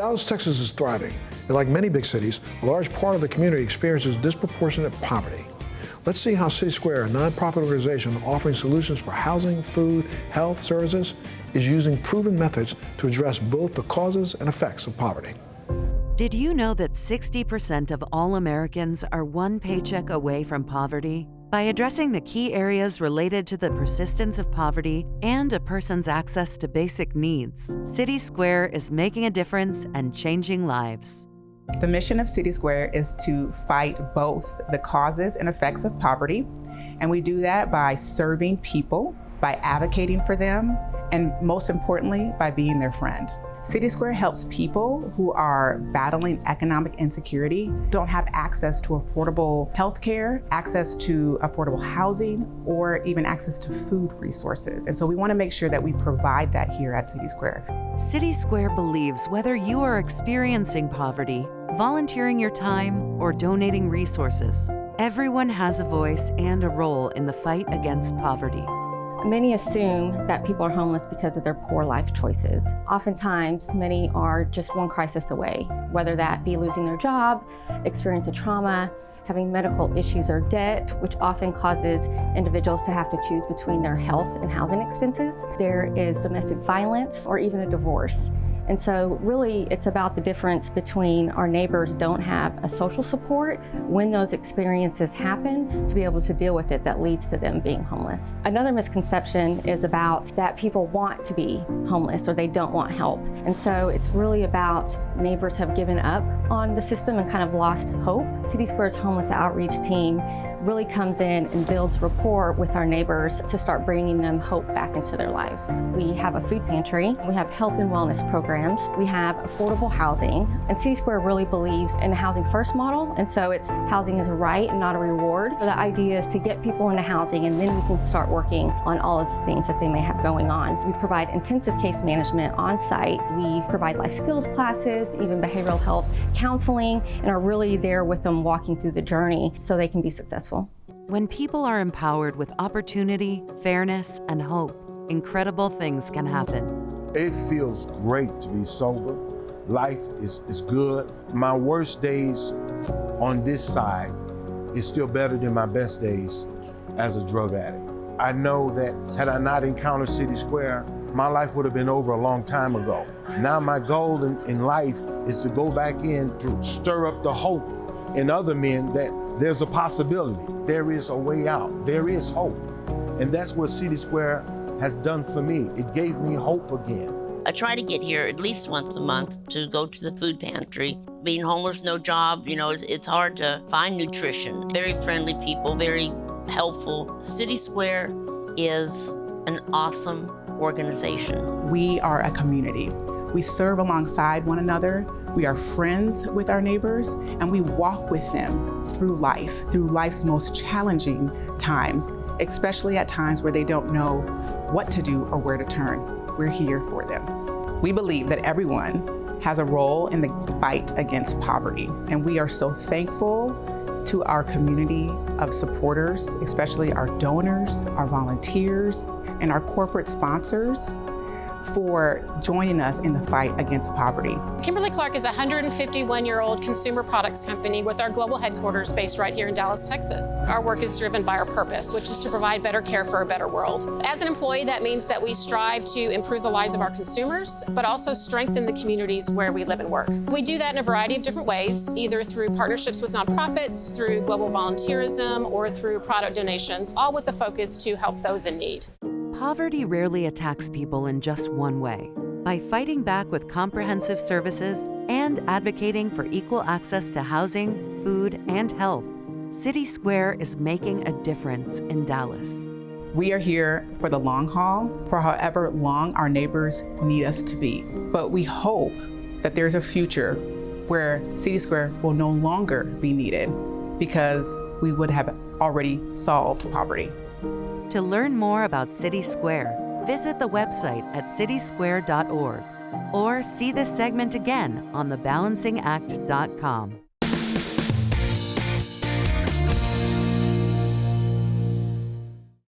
Dallas, Texas is thriving, and like many big cities, a large part of the community experiences disproportionate poverty. Let's see how CitySquare, a nonprofit organization offering solutions for housing, food, health services, is using proven methods to address both the causes and effects of poverty. Did you know that 60% of all Americans are one paycheck away from poverty? By addressing the key areas related to the persistence of poverty and a person's access to basic needs, CitySquare is making a difference and changing lives. The mission of CitySquare is to fight both the causes and effects of poverty, and we do that by serving people, by advocating for them, and most importantly, by being their friend. CitySquare helps people who are battling economic insecurity, don't have access to affordable healthcare, access to affordable housing, or even access to food resources. And so we want to make sure that we provide that here at CitySquare. CitySquare believes whether you are experiencing poverty, volunteering your time, or donating resources, everyone has a voice and a role in the fight against poverty. Many assume that people are homeless because of their poor life choices. Oftentimes, many are just one crisis away, whether that be losing their job, experiencing trauma, having medical issues or debt, which often causes individuals to have to choose between their health and housing expenses. There is domestic violence or even a divorce. And so really it's about the difference between our neighbors don't have a social support when those experiences happen to be able to deal with it that leads to them being homeless. Another misconception is about that people want to be homeless or they don't want help. And so it's really about neighbors have given up on the system and kind of lost hope. CitySquare's homeless outreach team really comes in and builds rapport with our neighbors to start bringing them hope back into their lives. We have a food pantry, we have health and wellness programs, we have affordable housing, and CitySquare really believes in the housing first model, and so it's housing is a right and not a reward. So the idea is to get people into housing and then we can start working on all of the things that they may have going on. We provide intensive case management on site, we provide life skills classes, even behavioral health counseling, and are really there with them walking through the journey so they can be successful. When people are empowered with opportunity, fairness, and hope, incredible things can happen. It feels great to be sober. Life is good. My worst days on this side is still better than my best days as a drug addict. I know that had I not encountered CitySquare, my life would have been over a long time ago. Now my goal in life is to go back in to stir up the hope in other men that there's a possibility. There is a way out. There is hope. And that's what CitySquare has done for me. It gave me hope again. I try to get here at least once a month to go to the food pantry. Being homeless, no job, it's hard to find nutrition. Very friendly people, very helpful. CitySquare is an awesome organization. We are a community. We serve alongside one another. We are friends with our neighbors, and we walk with them through life's most challenging times, especially at times where they don't know what to do or where to turn. We're here for them. We believe that everyone has a role in the fight against poverty, and we are so thankful to our community of supporters, especially our donors, our volunteers, and our corporate sponsors for joining us in the fight against poverty. Kimberly-Clark is a 151-year-old consumer products company with our global headquarters based right here in Dallas, Texas. Our work is driven by our purpose, which is to provide better care for a better world. As an employee, that means that we strive to improve the lives of our consumers, but also strengthen the communities where we live and work. We do that in a variety of different ways, either through partnerships with nonprofits, through global volunteerism, or through product donations, all with the focus to help those in need. Poverty rarely attacks people in just one way. By fighting back with comprehensive services and advocating for equal access to housing, food, and health, CitySquare is making a difference in Dallas. We are here for the long haul, for however long our neighbors need us to be. But we hope that there's a future where CitySquare will no longer be needed because we would have already solved poverty. To learn more about CitySquare, visit the website at citysquare.org or see this segment again on thebalancingact.com.